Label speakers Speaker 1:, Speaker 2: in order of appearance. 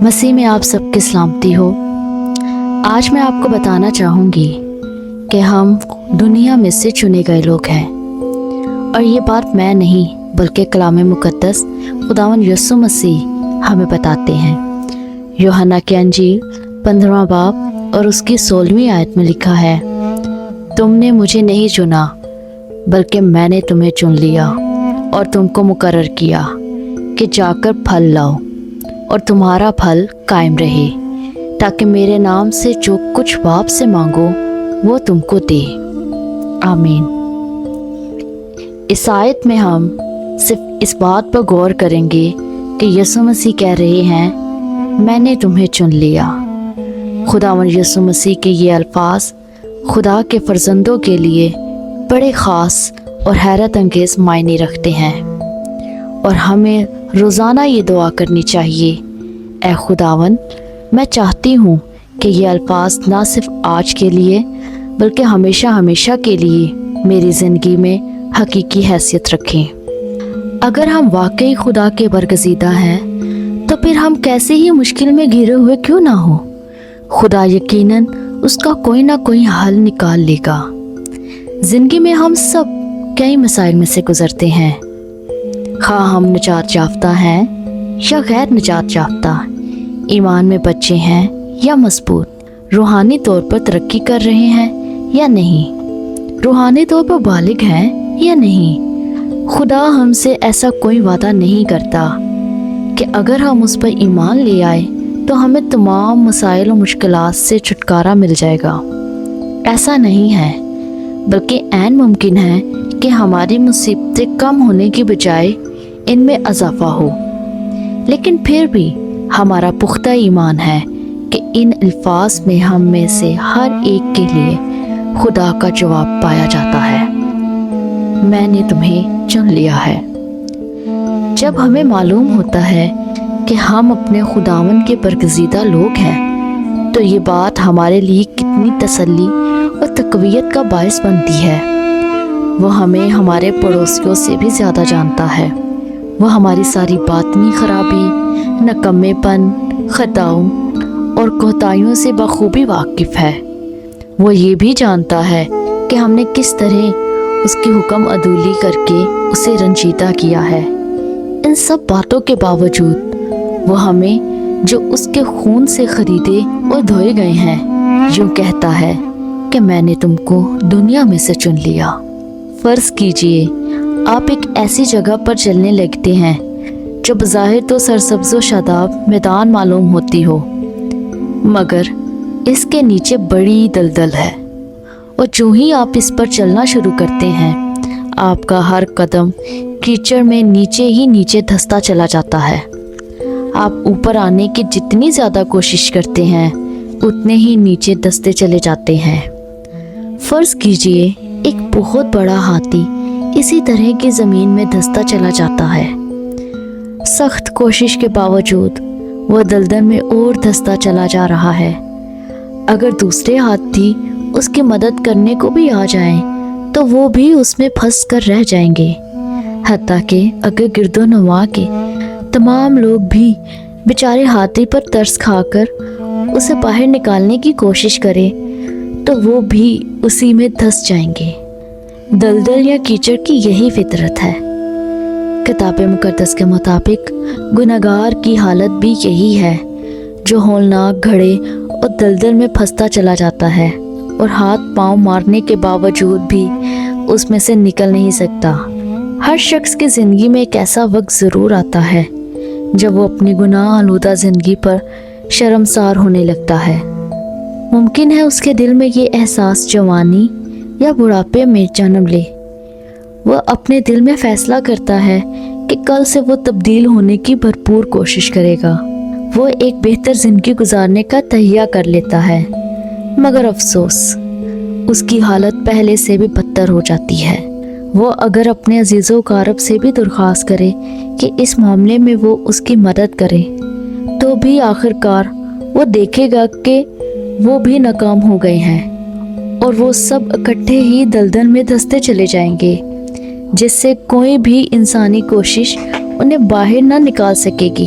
Speaker 1: مسیح میں آپ سب کی سلامتی ہو۔ آج میں آپ کو بتانا چاہوں گی کہ ہم دنیا میں سے چنے گئے لوگ ہیں، اور یہ بات میں نہیں بلکہ کلام مقدس خداوند یسوع مسیح ہمیں بتاتے ہیں۔ یوحنا کی انجیل 15واں باب اور اس کی 16ویں آیت میں لکھا ہے، تم نے مجھے نہیں چنا بلکہ میں نے تمہیں چن لیا اور تم کو مقرر کیا کہ جا کر پھل لاؤ اور تمہارا پھل قائم رہے، تاکہ میرے نام سے جو کچھ باپ سے مانگو وہ تم کو دے۔ آمین۔ اس آیت میں ہم صرف اس بات پر غور کریں گے کہ یسوع مسیح کہہ رہے ہیں، میں نے تمہیں چن لیا۔ خداوند یسوع مسیح کے یہ الفاظ خدا کے فرزندوں کے لیے بڑے خاص اور حیرت انگیز معنی رکھتے ہیں، اور ہمیں روزانہ یہ دعا کرنی چاہیے، اے خداوند، میں چاہتی ہوں کہ یہ الفاظ نہ صرف آج کے لیے بلکہ ہمیشہ ہمیشہ کے لیے میری زندگی میں حقیقی حیثیت رکھیں۔ اگر ہم واقعی خدا کے برگزیدہ ہیں تو پھر ہم کیسے ہی مشکل میں گھرے ہوئے کیوں نہ ہوں، خدا یقیناً اس کا کوئی نہ کوئی حل نکال لے گا۔ زندگی میں ہم سب کئی مسائل میں سے گزرتے ہیں، خواہ ہم نجات یافتہ ہیں یا غیر نجات یافتہ، ایمان میں بچے ہیں یا مضبوط، روحانی طور پر ترقی کر رہے ہیں یا نہیں، روحانی طور پر بالغ ہیں یا نہیں۔ خدا ہم سے ایسا کوئی وعدہ نہیں کرتا کہ اگر ہم اس پر ایمان لے آئے تو ہمیں تمام مسائل و مشکلات سے چھٹکارا مل جائے گا۔ ایسا نہیں ہے، بلکہ عین ممکن ہے کہ ہماری مصیبتیں کم ہونے کی بجائے ان میں اضافہ ہو، لیکن پھر بھی ہمارا پختہ ایمان ہے کہ ان الفاظ میں ہم میں سے ہر ایک کے لیے خدا کا جواب پایا جاتا ہے، میں نے تمہیں چن لیا ہے۔ جب ہمیں معلوم ہوتا ہے کہ ہم اپنے خداوند کے برگزیدہ لوگ ہیں تو یہ بات ہمارے لیے کتنی تسلی اور تقویت کا باعث بنتی ہے۔ وہ ہمیں ہمارے پڑوسیوں سے بھی زیادہ جانتا ہے، وہ ہماری ساری باطنی خرابی، نکمے پن، خطاؤں اور کوتاہیوں سے بخوبی واقف ہے۔ وہ یہ بھی جانتا ہے کہ ہم نے کس طرح اس کی حکم عدولی کر کے اسے رنجیدہ کیا ہے۔ ان سب باتوں کے باوجود وہ ہمیں جو اس کے خون سے خریدے اور دھوئے گئے ہیں یوں کہتا ہے کہ میں نے تم کو دنیا میں سے چن لیا۔ فرض کیجئے آپ ایک ایسی جگہ پر چلنے لگتے ہیں جو بظاہر تو سرسبز و شاداب میدان معلوم ہوتی ہو، مگر اس کے نیچے بڑی دلدل ہے، اور جو ہی آپ اس پر چلنا شروع کرتے ہیں آپ کا ہر قدم کیچڑ میں نیچے ہی نیچے دھستا چلا جاتا ہے۔ آپ اوپر آنے کی جتنی زیادہ کوشش کرتے ہیں اتنے ہی نیچے دھستے چلے جاتے ہیں۔ فرض کیجئے ایک بہت بڑا ہاتھی اسی طرح کی زمین میں دھستا چلا جاتا ہے، سخت کوشش کے باوجود وہ دلدل میں اور دھستا چلا جا رہا ہے۔ اگر دوسرے ہاتھی اس کی مدد کرنے کو بھی آ جائیں تو وہ بھی اس میں پھنس کر رہ جائیں گے، حتیٰ کہ اگر گرد و نواح کے تمام لوگ بھی بیچارے ہاتھی پر ترس کھا کر اسے باہر نکالنے کی کوشش کریں تو وہ بھی اسی میں دھس جائیں گے۔ دلدل یا کیچڑ کی یہی فطرت ہے۔ کتاب مقدس کے مطابق گنہگار کی حالت بھی یہی ہے، جو ہولناک گھڑے اور دلدل میں پھنستا چلا جاتا ہے اور ہاتھ پاؤں مارنے کے باوجود بھی اس میں سے نکل نہیں سکتا۔ ہر شخص کی زندگی میں ایک ایسا وقت ضرور آتا ہے جب وہ اپنی گناہ آلودہ زندگی پر شرمسار ہونے لگتا ہے۔ ممکن ہے اس کے دل میں یہ احساس جوانی یا بڑھاپے میں جنم لے۔ وہ اپنے دل میں فیصلہ کرتا ہے کہ کل سے وہ تبدیل ہونے کی بھرپور کوشش کرے گا، وہ ایک بہتر زندگی گزارنے کا تہیہ کر لیتا ہے، مگر افسوس اس کی حالت پہلے سے بھی بدتر ہو جاتی ہے۔ وہ اگر اپنے عزیز و اقارب سے بھی درخواست کرے کہ اس معاملے میں وہ اس کی مدد کرے تو بھی آخر کار وہ دیکھے گا کہ وہ بھی ناکام ہو گئے ہیں، اور وہ سب اکٹھے ہی دلدل میں دھستے چلے جائیں گے، جس سے کوئی بھی انسانی کوشش انہیں باہر نہ نکال سکے گی۔